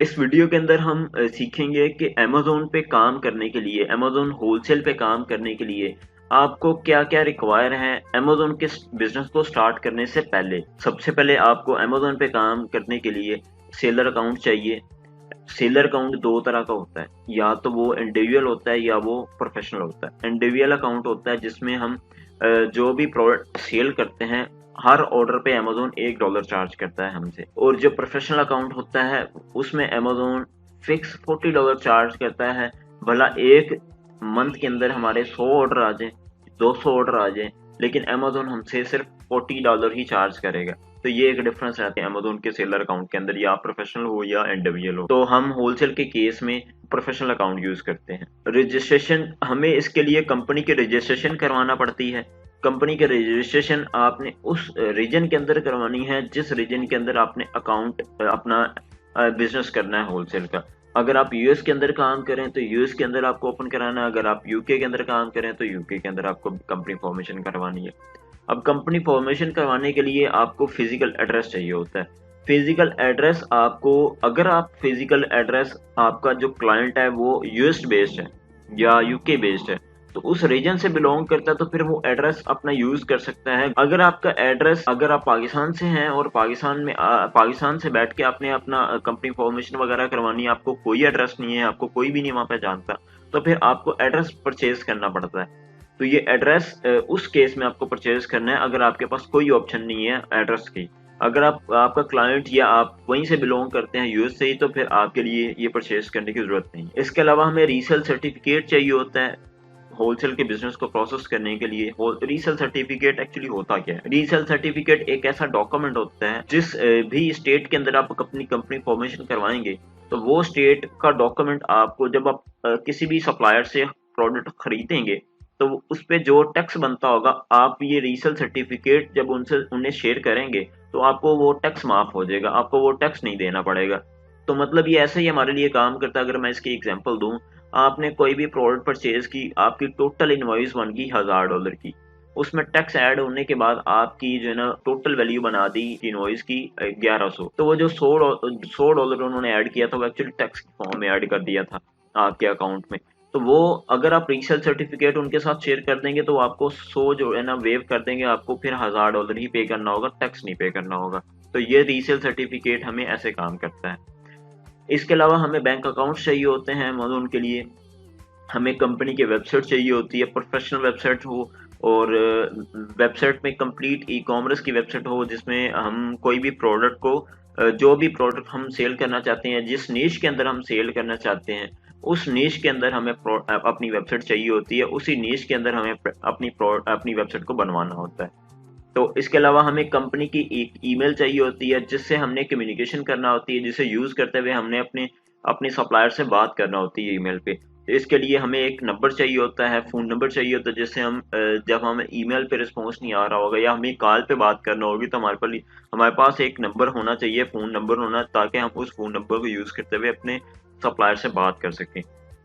इस वीडियो के अंदर हम सीखेंगे कि अमेज़न पे काम करने के लिए, अमेज़न होलसेल पे काम करने के लिए आपको क्या-क्या रिक्वायर है अमेज़न के बिज़नेस को स्टार्ट करने से पहले। सबसे पहले आपको अमेज़न पे काम करने के लिए सेलर अकाउंट चाहिए। सेलर अकाउंट 2 तरह का होता है, या तो वो इंडिविजुअल होता है या वो प्रोफेशनल होता है। इंडिविजुअल अकाउंट होता है जिसमें हम जो भी प्रोडक्ट सेल करते हैं, हर ऑर्डर पे अमेज़न $1 चार्ज करता है हमसे। और जो प्रोफेशनल अकाउंट होता है उसमें अमेज़न फिक्स $40 चार्ज करता है। भला एक मंथ के अंदर हमारे 100 ऑर्डर आ जाएँ, 200 ऑर्डर आ जाएँ, लेकिन अमेज़न हमसे सिर्फ $40 ही चार्ज करेगा। तो ये एक डिफरेंस रहता है अमेज़न के सेलर अकाउंट के अंदर, या प्रोफेशनल हो या इंडिविजुअल हो। तो हम होलसेल के केस में प्रोफेशनल अकाउंट यूज करते हैं। रजिस्ट्रेशन, हमें इसके लिए कंपनी की रजिस्ट्रेशन करवाना पड़ती है। कंपनी की रजिस्ट्रेशन आपने उस रीजन के अंदर करवानी है जिस रीजन के अंदर आपने अकाउंट अपना बिजनेस करना है होलसेल का। अगर आप यूएस के अंदर काम करें तो यूएस के अंदर आपको ओपन कराना है। अगर आप यूके के अंदर काम करें तो यूके के अंदर आपको कंपनी फॉर्मेशन करवानी है। अब कंपनी फॉर्मेशन करवाने के लिए आपको फिजिकल एड्रेस चाहिए होता है। फिजिकल एड्रेस आपको, अगर आप फिजिकल एड्रेस, आपका जो क्लाइंट है वो यूएस बेस्ड है या यूके बेस्ड है, तो उस रीजन से बिलोंग करता है, तो फिर वो एड्रेस अपना यूज कर सकता है। अगर आपका एड्रेस, अगर आप पाकिस्तान से हैं और पाकिस्तान से बैठ के आपने अपना कंपनी फॉर्मेशन वगैरह करवानी है, आपको कोई एड्रेस नहीं है, आपको कोई भी नहीं वहां पे जानता, तो फिर आपको एड्रेस परचेज करना पड़ता है। तो ये एड्रेस उस केस में आपको परचेज करना है अगर आपके पास कोई ऑप्शन नहीं है एड्रेस की। अगर आपका क्लाइंट या आप वहीं से बिलोंग करते हैं यूएस से ही, तो फिर आपके लिए ये परचेज करने की जरूरत नहीं है। इसके अलावा हमें रीसेल सर्टिफिकेट चाहिए होता है होलसेल के बिजनेस को प्रोसेस करने के लिए। रीसेल सर्टिफिकेट एक्चुअली होता क्या है? रीसेल सर्टिफिकेट एक ऐसा डॉक्यूमेंट होता है जिस भी स्टेट के अंदर आप अपनी कंपनी फॉर्मेशन करवाएंगे, तो वो स्टेट का डॉक्यूमेंट आपको, जब आप किसी भी सप्लायर से प्रोडक्ट खरीदेंगे, तो उस पे जो टैक्स बनता होगा, आप ये रीसेल सर्टिफिकेट जब उन्हें शेयर करेंगे, तो आपको वो टैक्स माफ हो जाएगा, आपको वो टैक्स नहीं देना पड़ेगा। तो मतलब ये ऐसे ही हमारे लिए काम करता है। अगर मैं इसकी एग्जांपल दूं, आपने कोई भी प्रोडक्ट परचेज की, आपकी टोटल इनवॉइस बन गई $1000 की, उसमें टैक्स ऐड होने के बाद आपकी जो है ना टोटल वैल्यू बना दी इनवॉइस की 1100। तो वो जो $100 उन्होंने ऐड किया था, वो एक्चुअली टैक्स की फॉर्म में ऐड कर दिया था आपके अकाउंट में। तो वो, अगर आप रीसेल सर्टिफिकेट उनके साथ शेयर कर देंगे, तो आपको 100 जो है ना वेव कर देंगे, आपको फिर $1000 ही पे करना होगा, टैक्स नहीं पे करना होगा। तो ये रीसेल सर्टिफिकेट हमें ऐसे काम करता है। इसके अलावा हमें बैंक अकाउंट चाहिए होते हैं अमेज़न के लिए। हमें कंपनी की वेबसाइट चाहिए होती है, प्रोफेशनल वेबसाइट हो, और वेबसाइट में कंप्लीट ई कॉमर्स की वेबसाइट हो, जिसमें हम कोई भी प्रोडक्ट को, जो भी प्रोडक्ट हम सेल करना चाहते हैं, जिस नीश के अंदर हम सेल करना चाहते हैं, उस नीश के अंदर हमें अपनी वेबसाइट चाहिए होती है। उसी नीश के अंदर हमें अपनी वेबसाइट को बनवाना होता है। तो इसके अलावा हमें कंपनी की एक ईमेल चाहिए होती है जिससे हमने कम्युनिकेशन करना होती है, जिसे यूज करते हुए हमने अपने अपने सप्लायर से बात करना होती है ईमेल पे। तो इसके लिए हमें एक नंबर चाहिए होता है, फोन नंबर चाहिए होता है, जिससे हम जब हमें ईमेल पे रिस्पॉन्स नहीं आ रहा होगा या हमें कॉल पे बात करना होगी, तो हमारे पास एक नंबर होना चाहिए, फोन नंबर होना, ताकि हम उस फोन नंबर को यूज करते हुए अपने सप्लायर से बात कर सकें।